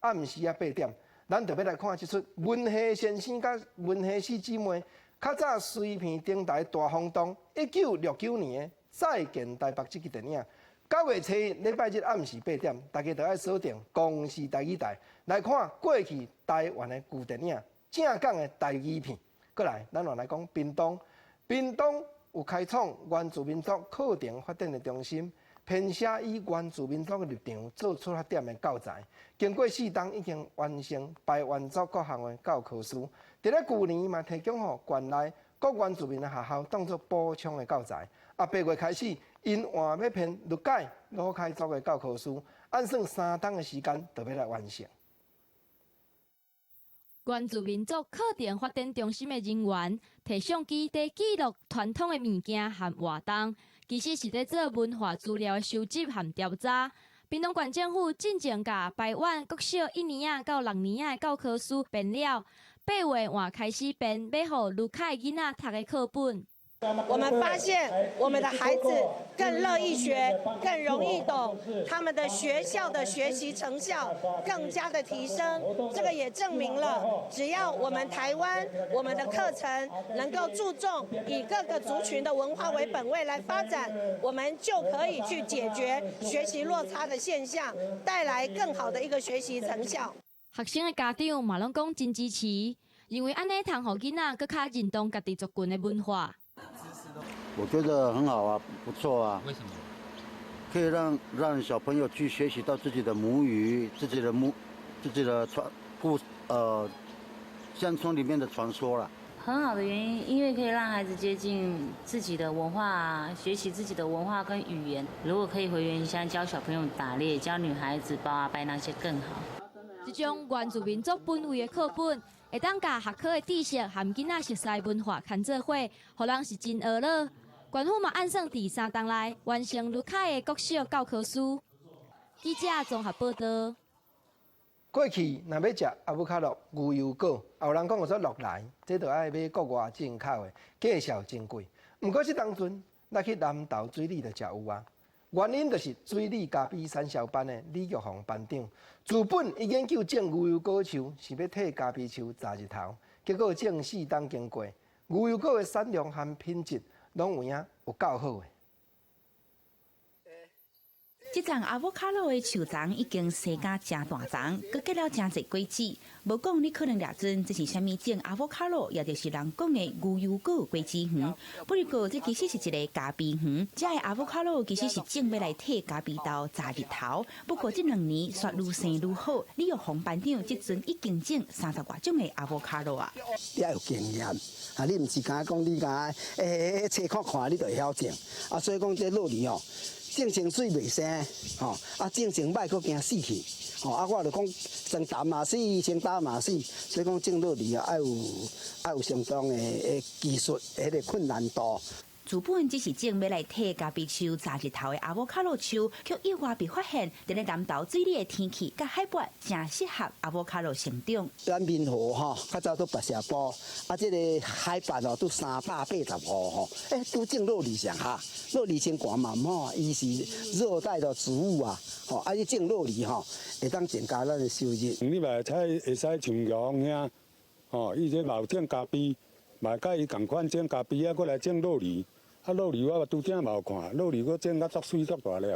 暗时8点。咱就要来看即出文夏先生甲文夏四姊妹较早随片顶台大轰动，1969年的《再见台北》这支电影，9月7日礼拜日暗时8点，大家就要锁定公视台语台来看过去台湾的旧电影，正港的台语片。过来，咱来讲屏东，屏东有开创原住民族课程发展的中心。编写以原住民族的立场做出发点的教材，经过4冬已经完成排原族各项的教科书。伫咧去年嘛提供予县内各原住民的学校当作补充的教材。8月开始，因换要编律改罗开族的教科书，按算3冬的时间就要来完成。原住民族课程发展中心的人员摕相机在记录传统的物件和活动。其实是在做文化资料的收集和调查。屏东县政府进前甲排湾国小1年到6年的教科书编了，8月换开始编，要予卢凯囡仔读的课本。我们发现我们的孩子更乐意学，更容易懂，他们的学校的学习成效更加的提升。这个也证明了，只要我们台湾我们的课程能够注重以各个族群的文化为本位来发展，我们就可以去解决学习落差的现象，带来更好的一个学习成效。学生的家长嘛拢讲真支持，因为安尼通互囡仔更较认同家己族群的文化。我觉得很好啊，不错啊。为什么？可以让小朋友去学习到自己的母语，自己的乡村里面的传说啦。很好的原因，因为可以让孩子接近自己的文化，学习自己的文化跟语言。如果可以回原乡教小朋友打猎，教女孩子包啊拜那些更好。这种原住民族本位的课本，会当甲学科的知识和囡仔熟悉文化牵做伙，互人是真学乐。县府嘛按算伫3冬内完成卢凯的国小教科书。记者综合报道。过去若要食阿布卡洛牛油果，有人讲有说落来，这就爱买国外进口的，介绍真贵。毋过即当阵，咱去南投水里就食有啊。原因就是水里咖啡产销班的李玉凤班长，自本伊研究种牛油果树是要替咖啡树砸日头，结果种4冬经过，牛油果的产量和品质拢有影有够好的。这丛阿波卡罗的树丛已经生甲真大丛，佮结了真侪果子。无讲你可能掠准这是虾米种阿波卡罗，也就是人讲的牛油果果子园。不过这其实是一个咖啡园，这个阿波卡罗其实是种要来替咖啡豆炸日头。不过这2年却愈生愈好，李玉凤班长这阵已经种30多种的阿波卡罗啊。你要有经验，你唔是讲你讲册看看，你就会晓种。所以讲这落里哦。种成水袂生，种成歹佫惊死去，我就讲生淡嘛死，生打嘛死，所以讲种落里爱有相当的技术，迄个困难度。主本只是种要来替咖啡树炸日头的阿波卡罗树，却意外被发现，伫咧南投水里的天气甲海拔正适合阿波卡罗成长。咱闽河较早都白石埔，这个海拔都385都种落里上哈，落里先寒嘛吼，伊是热带的植物啊，伊种落里会当增加咱的收入。你买菜会使像羊遐，伊这老种咖啡。嘛甲伊共款种咖啡啊，过来种洛梨，啊洛梨我拄则嘛有看，洛梨我种甲足水足大粒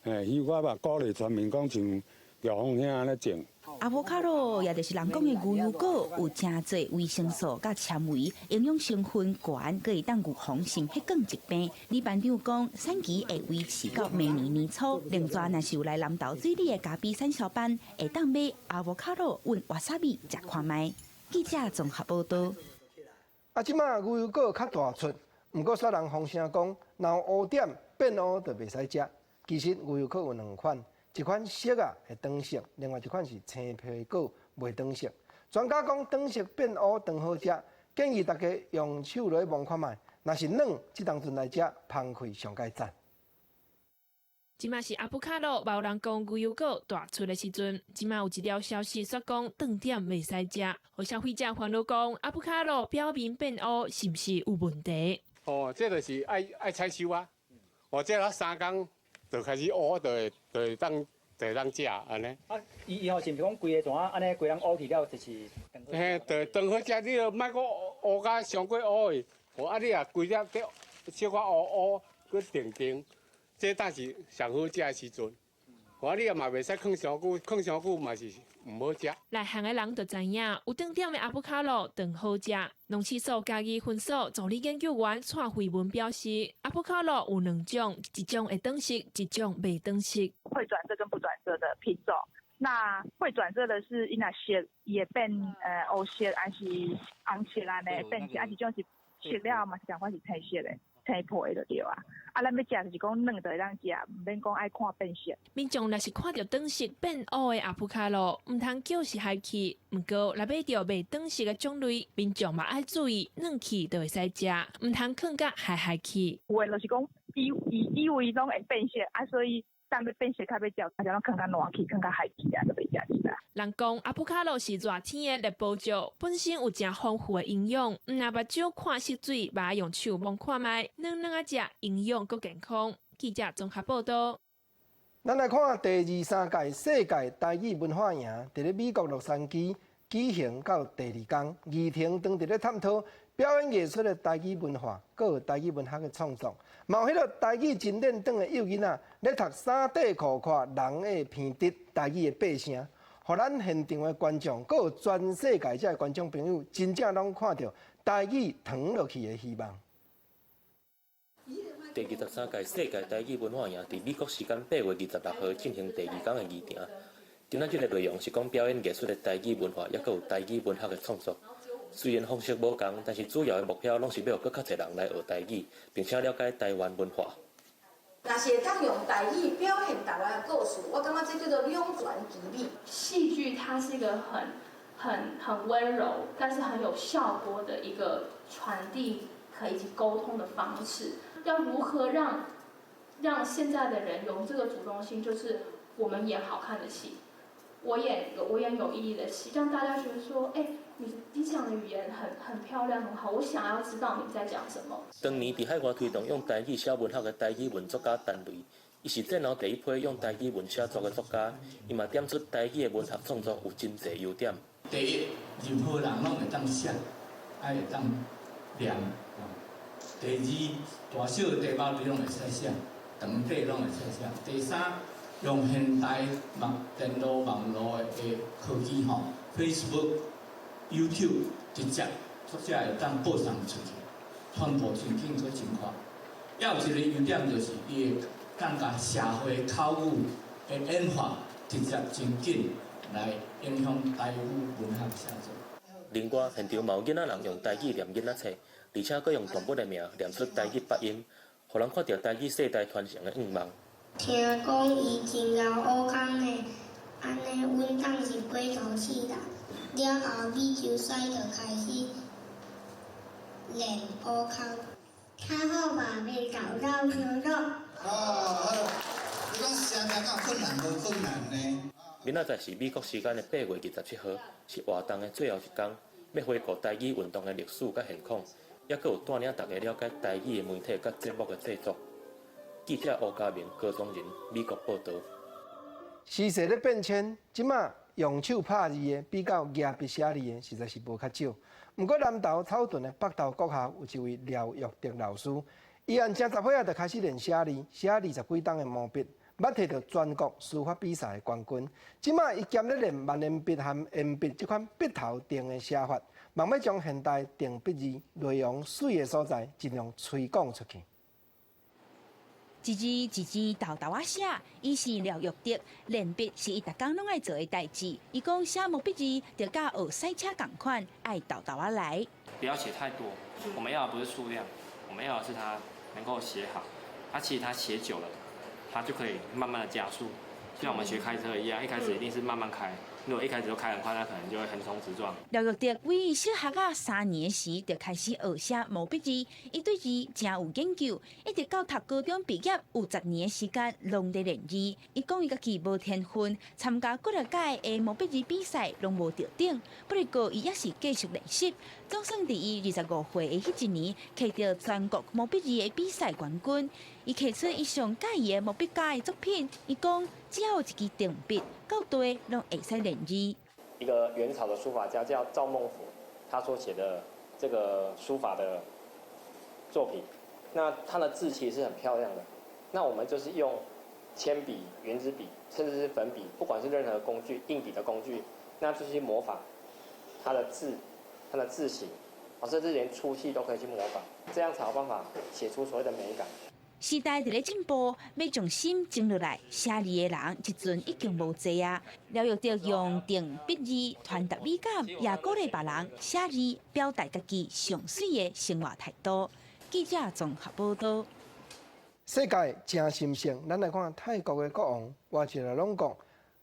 的，伊我嘛鼓励全民讲像姚峰兄安尼种。阿波卡罗也就是人讲的牛油果，有真侪维生素甲纤维，营养成分高，可以当预防心血管疾病。李班长讲，产期会维持到明年年初。另外，若是有来南投水里的咖啡产销班，会当买阿波卡罗混瓦萨米食看卖。记者综合报道。即马牛油果较大出，毋过煞人风声讲，若有污点变污就袂使食。其实牛油果有2款。一款色啊会长色，另外一款是青皮果袂长色。专家讲长色变乌长好食，建议大家用手来摸看卖。若是软，即当阵来食，芳气上佳赞。即马是阿布卡罗无人讲牛油果大出的时阵，即马有一条消息说讲断点袂使食，互消费者烦恼讲阿布卡罗表面变乌是毋是有问题？这就是爱采收啊！这3工。就开始乌，就会当食安尼。以后是毋是讲规个怎安尼规人乌去了，就是？嘿，就当好食，你就莫讲乌甲上过乌的，你啊规只个小可乌，佮定，这当是上好食的时阵。你也嘛袂使放上久嘛是唔好食。内行的人就知影，有断点的阿布卡罗长好食。农试所家己分所助理研究员蔡慧文表示，阿布卡罗有2种，一种会长色，一种袂长色。会转色跟不转色的品种，那会转色的是伊若色也变黑色，还是红色安尼变色，还是种是色了嘛是同款是青色的。青皮就对啊，咱要食就是讲软就会当食，唔免讲爱看变色。民众若是看到长色变乌的阿布卡罗，唔通叫是害气，毋过若买到袂长色的种类，民众嘛爱注意，软气就会使食，唔通放甲害气。有诶，就是讲以为拢会变色，所以当要变色较要食，就拢放甲烂气，放甲害气啊，就袂食起来。人讲阿布卡罗是热天的热包椒，本身有真丰富的营养。若目睭看色水，把用手摸看卖，软啊食，营养佮健康。记者综合报道。咱来看第23届世界台语文化营，伫咧美国洛杉矶举行到第2天，议程当伫咧探讨表演艺术的台语文化，佮有台语文学的创作。嘛有迄个台语真练长的幼囡仔，咧读三底裤看人的片滴台语的八声。互咱现场的观众，佮有全世界这观众朋友，真正拢看到台语传落去的希望。第23届世界台语文化营伫美国时间8月26号进行第2天的议程。今仔日的内容是讲表演艺术的台语文化，也佮有台语文学的创作。虽然方式无同，但是主要的目标拢是要更较侪人来学台语，并且了解台湾文化。若是会当用台语表现台湾的故事，我感觉这叫做两全其美。戏剧它是一个很温柔，但是很有效果的一个传递以及沟通的方式。要如何让现在的人有这个主动性，就是我们演好看的戏，我演有意义的戏，让大家觉得说，你讲的语言很漂亮，很好，我想要知道你在讲什么。当年伫海外推动用台语写文学的台语文作家单位，伊是战后第一批用台语文写作的作家，伊嘛点出台语的文学创作有真侪优点。第一，任何人拢会当写，会当念。第二，大小地方你拢会使写，长短拢会使写。第三，用现代电脑网络的科技Facebook、YouTube 直接作者会当播送出去，传播真紧做真快。也有一个优点就是伊会当甲社会口语的演化直接真紧来影响台语文学写作。另外，现场嘛有囡仔人用台语念囡仔册，而且佫用动物的名念出台语发音，互人看到台语世代传承的愿望。听讲伊真够乌空的，安尼阮当是龟头气人。了后米酒水就开始练乌空，较好嘛袂搞到热热。你讲声名敢困难无困难呢？明仔载是美国时间的8月27号，是活动的最后一天，要回顾台语运动的历史甲现况，也佫有带领大家了解台语的媒体甲节目的制作。记者吴家明、高宗仁，美国报道。时势咧变迁，即马用手拍字的比较牙笔写字的实在是无较少。不过南投草屯的北投国校有一位廖玉德老师，伊按正10岁就开始练写字，写20几档的毛笔，捌摕到全国书法比赛的冠军。即卖伊兼咧练万年笔和鉛笔这款笔头定的写法，望要将现代定笔字内容水的所在尽量推广出去。一字一字豆豆写，伊是廖玉德，练笔是伊逐工拢爱做的代志。伊讲写毛笔字，就甲学赛车同款，爱豆豆来。不要写太多，我们要的不是数量，我们要的是它能够写好。其实它写久了，它就可以慢慢的加速，就像我们学开车一样，一开始一定是慢慢开。如果一开始就开很快，那可能就会横冲直撞。廖玉德为小学3年时就开始学写毛笔字，伊对字真有研究，一直到读高中毕业有10年的时间，拢在练字。伊讲伊家己无天分，参加几多届的毛笔字比赛拢无得顶，不过伊也是继续练习。总算伫伊25岁的迄一年，摕到全国毛笔字的比赛冠军。伊摕出伊上介意的毛笔家的作品，伊讲只要有一支定笔，够对拢会使练字。一个元朝的书法家叫赵孟頫，他所写的这个书法的作品，那他的字其实是很漂亮的。那我们就是用铅笔、圆珠笔，甚至是粉笔，不管是任何工具、硬笔的工具，那就去模仿他的字、他的字形，甚至连粗细都可以去模仿，这样才有办法写出所谓的美感。时代伫咧进步，要重心静落来，写字的人即阵已经无济啊。廖玉德用定笔字传达美感，也鼓励别人写字，表达家己上水的生活态度。记者综合报道。世界真神圣，咱来看泰国的国王，我一来拢讲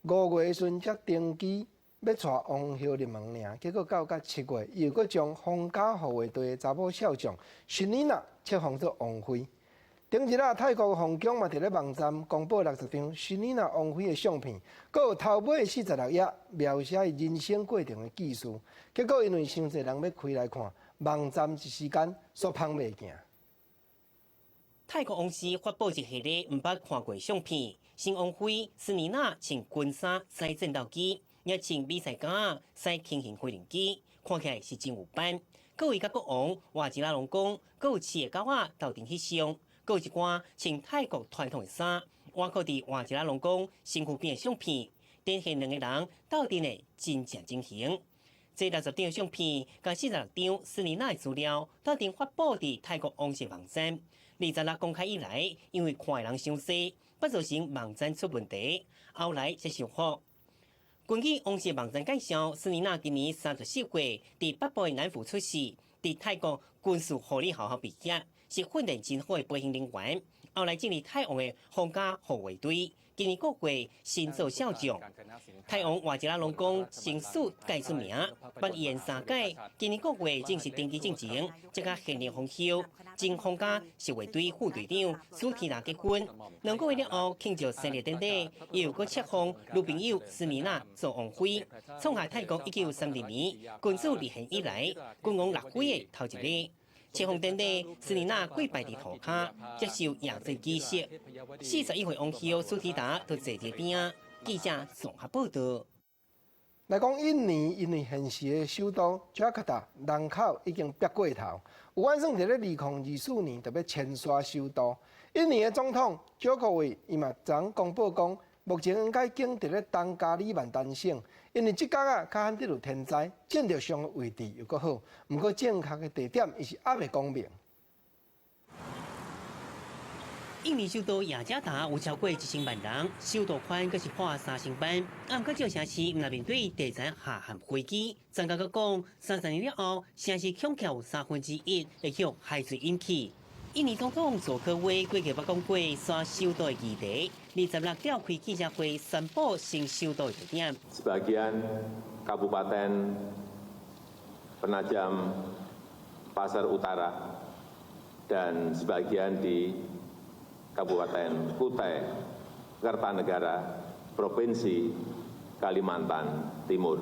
5月时才登基，要带王后入门尔，结果到7月，又搁将皇家护卫队的查某少将雪妮娜册封做王妃。顶日泰国皇宫嘛，伫咧网站公布60张雪妮娜王妃的相片，阁有头尾46页描写伊人生过程的记述。结果因为伤侪人要开来看，网站一时间煞芳袂行。泰国王室发布一系列毋捌看过相片，新王妃斯妮娜穿军衫驶战斗机，也穿比赛杆驶轻型飞行机，看起来是真有班。各位甲国王瓦吉拉隆功，阁有饲的狗仔斗阵翕相。阁有一寡穿泰国传统的衫，挖靠伫瓦吉拉龙宫身躯边的相片，展现两个人斗阵的真正情形。这60张相片甲46张斯妮娜的资料，斗阵发布伫泰国王室网站。26公开以来，因为看的人伤少，不造成网站出问题，后来才修复。根据王室网站介绍，斯妮娜今年34岁，伫北部的安福出世，伫泰国军事护理学校毕业。是训练真好的飞行人员，后来进入泰王的皇家护卫队，今年6月新做少将。泰王瓦吉拉隆功正式改出名，捌延3届，今年6月正式登基进前，即甲现任皇后、前皇家侍卫队副队长苏提娜结婚。2个月了后庆祝生日典礼，又搁册封女朋友斯妮娜做王妃，创下泰国1932年君主立宪以来君王立妃的头一例。册封典礼，斯妮娜跪拜伫涂骹，接受亚洲仪式。41岁王后苏提达就坐伫边。记者综合报道。来讲印尼，因为现时的首都雅加达人口已经逼过头，有案算伫咧2024年特别迁徙首都。印尼的总统佐科维伊嘛昨公布讲，目前应该经伫咧东加里曼丹省。因为即角较罕得有天灾，战略上的位置又搁好，毋过正确的地点伊是还未讲明。印尼首都雅加达有超过1000万人，首都宽阁是花3成班。暗过少城市毋面对地震下陷危机，专家阁讲，30年了后，城市恐怕有1/3会向海水引起。印尼总统佐科威过去捌讲过刷首都的议题，26召开记者会宣布新首都的地点。Sebagian Kabupaten Penajam Pasar Utara dan sebagian di Kabupaten Kutai Kartanegara Provinsi Kalimantan Timur。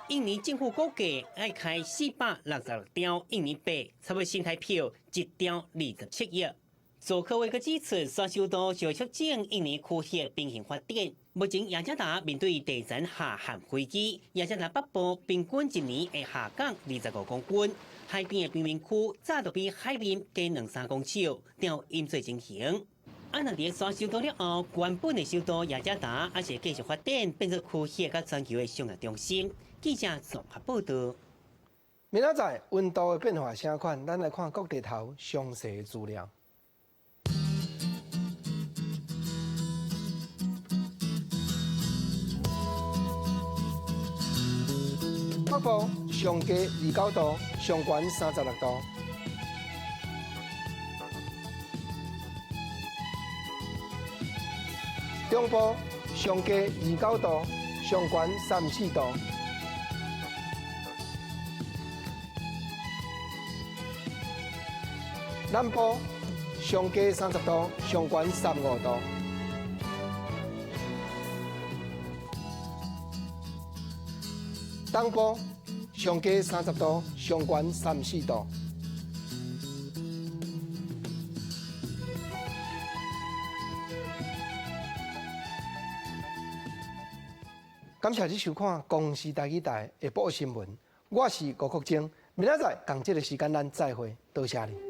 印尼政府估计要开466条印尼币，差不多新台币1条27亿。佐科威阁指出，刷首都就促进印尼区域平衡发展，目前雅加达面对地震下陷危机，雅加达北部平均一年会下降25公斤，海边的贫民区早就比海面低2-3公尺，调淹水情形。啊，若伫刷首都了后，原本的首都雅加达还是继续发展，变作区域甲全球的商业中心。记者综合报道。明仔载温度的变化啥款？咱来看各地头详细资料。北部上低29度，上悬36度。中部上低29度，上悬34度。南部上低30度，上悬35度。东部上低30度，上悬34度。感谢你收看《公视台语台》下晡新闻，我是吴国正。明仔载同这个时间咱再会，多谢你。